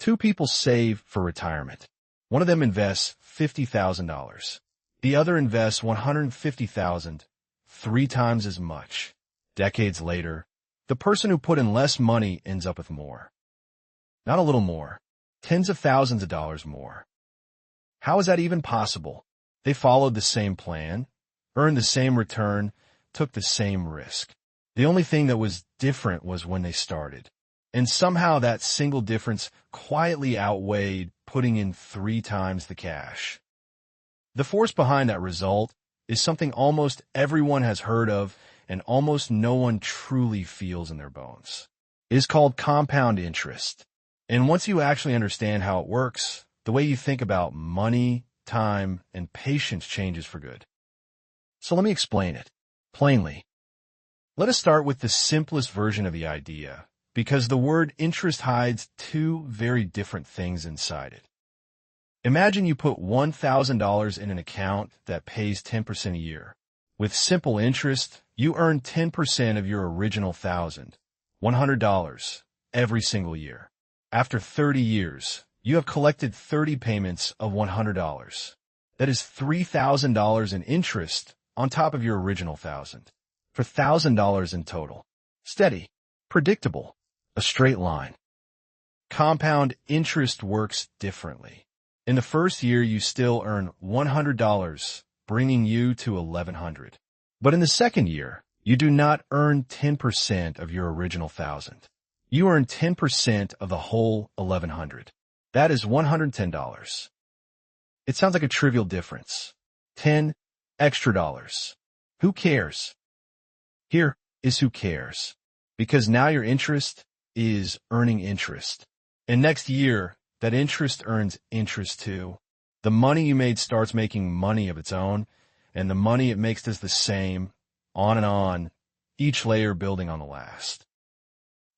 Two people save for retirement. One of them invests $50,000. The other invests $150,000, 3 times as much. Decades later, the person who put in less money ends up with more. Not a little more, tens of thousands of dollars more. How is that even possible? They followed the same plan, earned the same return, took the same risk. The only thing that was different was when they started. And somehow that single difference quietly outweighed putting in 3 times the cash. The force behind that result is something almost everyone has heard of and almost no one truly feels in their bones. It is called compound interest. And once you actually understand how it works, the way you think about money, time, and patience changes for good. So let me explain it plainly. Let us start with the simplest version of the idea, because the word interest hides two very different things inside it. Imagine you put $1,000 in an account that pays 10% a year. With simple interest, you earn 10% of your original $1,100, every single year. After 30 years, you have collected 30 payments of $100. That is $3,000 in interest on top of your original $1,000, for $1,000 in total. Steady, predictable, a straight line. Compound interest works differently. In the first year, you still earn $100, bringing you to $1,100. But in the second year, you do not earn 10% of your original $1,000. You earn 10% of the whole $1,100. That is $110. It sounds like a trivial difference. 10 extra dollars. Who cares? Here is who cares. Because now your interest is earning interest. And next year, that interest earns interest too. The money you made starts making money of its own, and the money it makes does the same, on, each layer building on the last.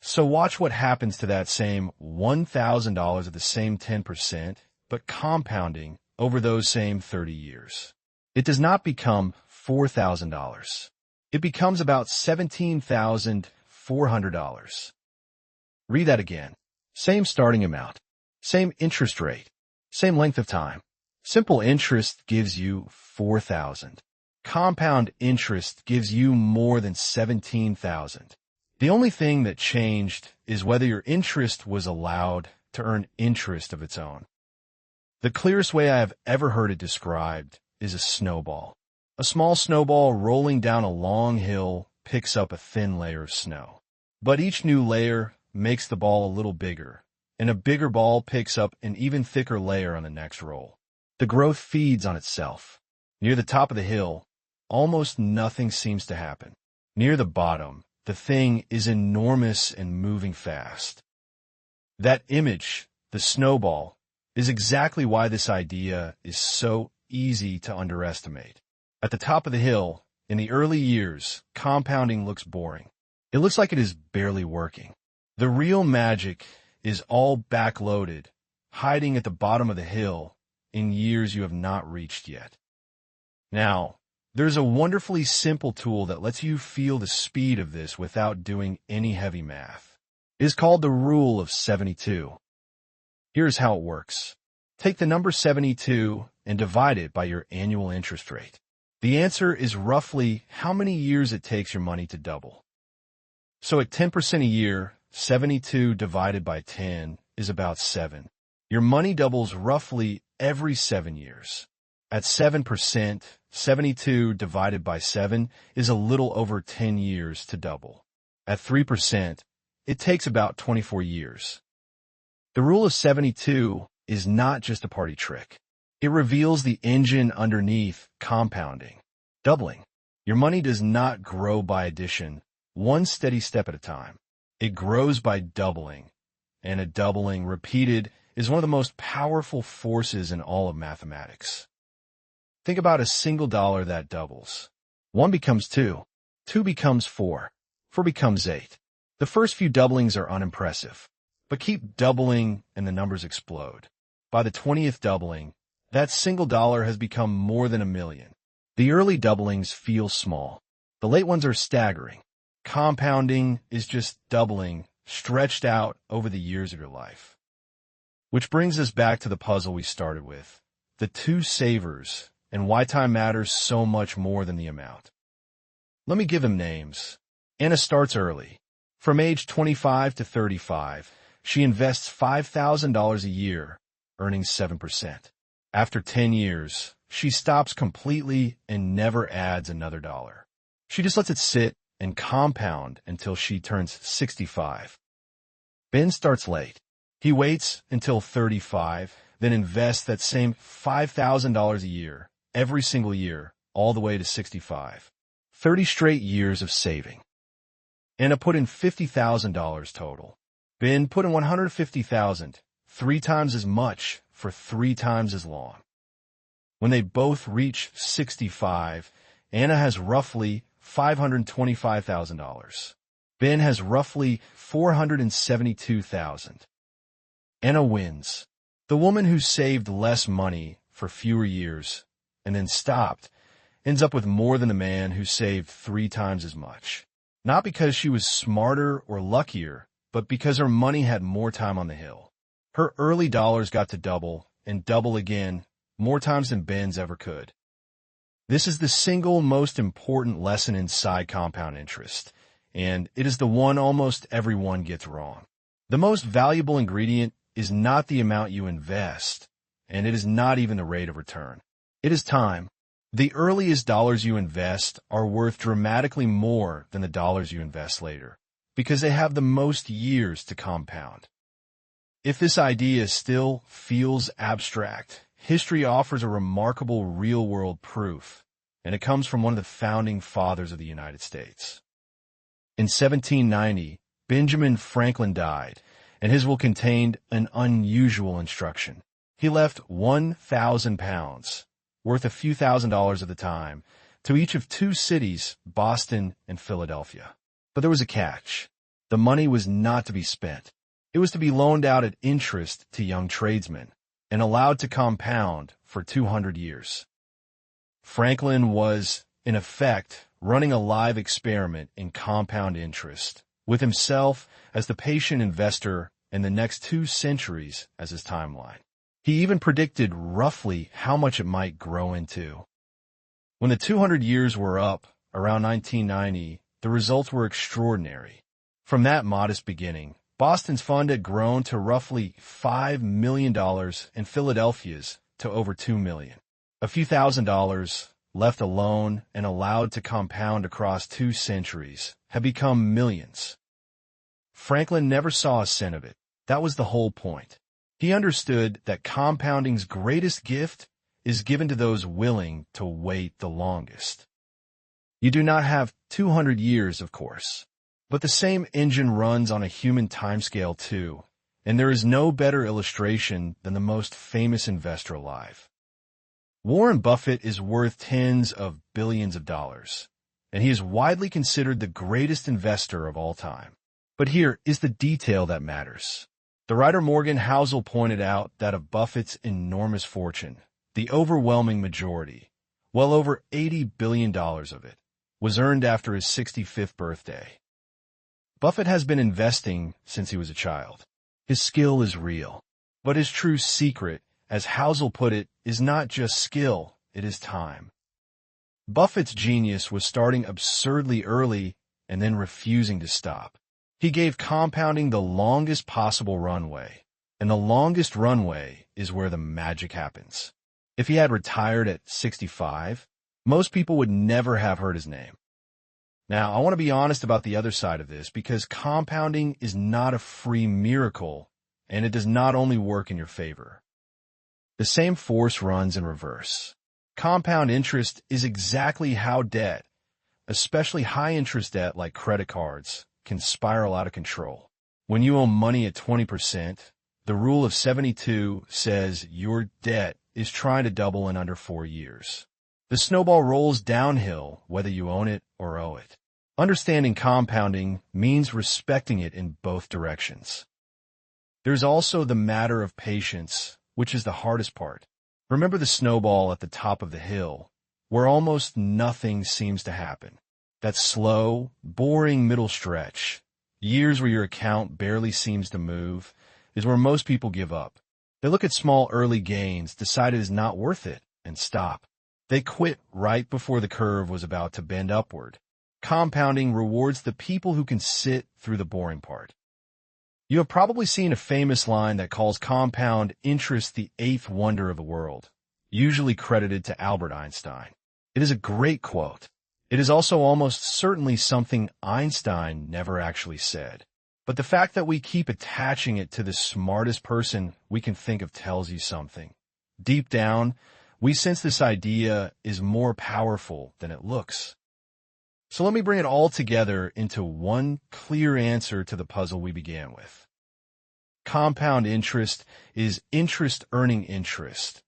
So watch what happens to that same $1,000 at the same 10%, but compounding over those same 30 years. It does not become $4,000. It becomes about $17,400. Read that again. Same starting amount, same interest rate, same length of time. Simple interest gives you $4,000. Compound interest gives you more than $17,000. The only thing that changed is whether your interest was allowed to earn interest of its own. The clearest way I have ever heard it described is a snowball. A small snowball rolling down a long hill picks up a thin layer of snow. But each new layer makes the ball a little bigger, and a bigger ball picks up an even thicker layer on the next roll. The growth feeds on itself. Near the top of the hill, almost nothing seems to happen. Near the bottom, the thing is enormous and moving fast. That image, the snowball, is exactly why this idea is so easy to underestimate. At the top of the hill, in the early years, compounding looks boring. It looks like it is barely working. The real magic is all backloaded, hiding at the bottom of the hill in years you have not reached yet. Now, there's a wonderfully simple tool that lets you feel the speed of this without doing any heavy math. It is called the Rule of 72. Here's how it works. Take the number 72 and divide it by your annual interest rate. The answer is roughly how many years it takes your money to double. So at 10% a year, 72 divided by 10 is about 7. Your money doubles roughly every 7 years. At 7%, 72 divided by 7 is a little over 10 years to double. At 3%, it takes about 24 years. The Rule of 72 is not just a party trick. It reveals the engine underneath compounding, doubling. Your money does not grow by addition, one steady step at a time. It grows by doubling, and a doubling repeated is one of the most powerful forces in all of mathematics. Think about a single dollar that doubles. 1 becomes 2, 2 becomes 4, 4 becomes 8. The first few doublings are unimpressive, but keep doubling and the numbers explode. By the 20th doubling, that single dollar has become more than $1 million. The early doublings feel small. The late ones are staggering. Compounding is just doubling, stretched out over the years of your life. Which brings us back to the puzzle we started with, the two savers, and why time matters so much more than the amount. Let me give them names. Anna starts early. From age 25 to 35, she invests $5,000 a year, earning 7%. After 10 years, she stops completely and never adds another dollar. She just lets it sit and compound until she turns 65. Ben starts late. He waits until 35, then invests that same $5,000 a year, every single year, all the way to 65. 30 straight years of saving. Anna put in $50,000 total. Ben put in $150,000, 3 times as much for 3 times as long. When they both reach 65, Anna has roughly $525,000. Ben has roughly $472,000. Anna wins. The woman who saved less money for fewer years and then stopped ends up with more than the man who saved 3 times as much. Not because she was smarter or luckier, but because her money had more time on the hill. Her early dollars got to double and double again, more times than Ben's ever could. This is the single most important lesson inside compound interest, and it is the one almost everyone gets wrong. The most valuable ingredient is not the amount you invest, and it is not even the rate of return. It is time. The earliest dollars you invest are worth dramatically more than the dollars you invest later, because they have the most years to compound. If this idea still feels abstract, history offers a remarkable real-world proof, and it comes from one of the founding fathers of the United States. In 1790, Benjamin Franklin died, and his will contained an unusual instruction. He left 1,000 pounds, worth a few $1,000s at the time, to each of 2 cities, Boston and Philadelphia. But there was a catch. The money was not to be spent. It was to be loaned out at interest to young tradesmen and allowed to compound for 200 years. Franklin was, in effect, running a live experiment in compound interest, with himself as the patient investor and the next 2 centuries as his timeline. He even predicted roughly how much it might grow into. When the 200 years were up, around 1990, the results were extraordinary. From that modest beginning, Boston's fund had grown to roughly $5 million and Philadelphia's to over $2 million. A few $1,000s, left alone and allowed to compound across 2 centuries, have become millions. Franklin never saw a cent of it. That was the whole point. He understood that compounding's greatest gift is given to those willing to wait the longest. You do not have 200 years, of course, but the same engine runs on a human timescale too, and there is no better illustration than the most famous investor alive. Warren Buffett is worth tens of billions of dollars, and he is widely considered the greatest investor of all time. But here is the detail that matters. The writer Morgan Housel pointed out that of Buffett's enormous fortune, the overwhelming majority, well over $80 billion of it, was earned after his 65th birthday. Buffett has been investing since he was a child. His skill is real, but his true secret, as Housel put it, is not just skill, it is time. Buffett's genius was starting absurdly early and then refusing to stop. He gave compounding the longest possible runway, and the longest runway is where the magic happens. If he had retired at 65, most people would never have heard his name. Now, I want to be honest about the other side of this, because compounding is not a free miracle, and it does not only work in your favor. The same force runs in reverse. Compound interest is exactly how debt, especially high-interest debt like credit cards, can spiral out of control. When you owe money at 20%, the rule of 72 says your debt is trying to double in under 4 years. The snowball rolls downhill whether you own it or owe it. Understanding compounding means respecting it in both directions. There's also the matter of patience, which is the hardest part. Remember the snowball at the top of the hill, where almost nothing seems to happen. That slow, boring middle stretch, years where your account barely seems to move, is where most people give up. They look at small early gains, decide it is not worth it, and stop. They quit right before the curve was about to bend upward. Compounding rewards the people who can sit through the boring part. You have probably seen a famous line that calls compound interest the eighth wonder of the world, usually credited to Albert Einstein. It is a great quote. It is also almost certainly something Einstein never actually said. But the fact that we keep attaching it to the smartest person we can think of tells you something. Deep down, we sense this idea is more powerful than it looks. So let me bring it all together into one clear answer to the puzzle we began with. Compound interest is interest earning interest,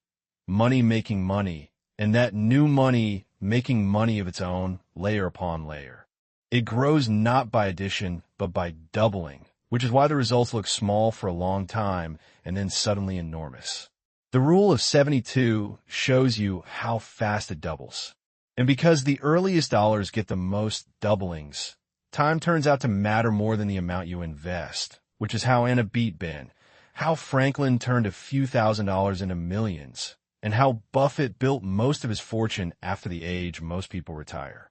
money making money, and that new money making money of its own, layer upon layer. It grows not by addition, but by doubling, which is why the results look small for a long time and then suddenly enormous. The rule of 72 shows you how fast it doubles. And because the earliest dollars get the most doublings, time turns out to matter more than the amount you invest, which is how Anna beat Ben, how Franklin turned a few $1,000s into millions, and how Buffett built most of his fortune after the age most people retire.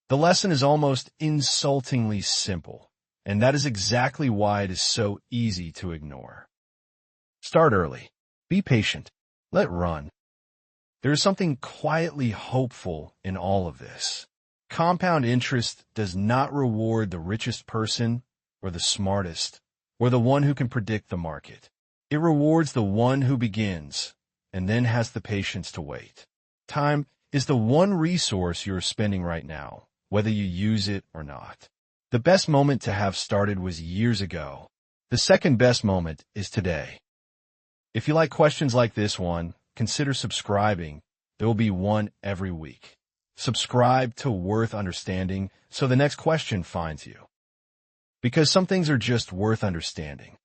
The lesson is almost insultingly simple, and that is exactly why it is so easy to ignore. Start early. Be patient. Let it run. There is something quietly hopeful in all of this. Compound interest does not reward the richest person or the smartest or the one who can predict the market. It rewards the one who begins and then has the patience to wait. Time is the one resource you are spending right now, whether you use it or not. The best moment to have started was years ago. The second best moment is today. If you like questions like this one, consider subscribing. There will be one every week. Subscribe to Worth Understanding so the next question finds you. Because some things are just worth understanding.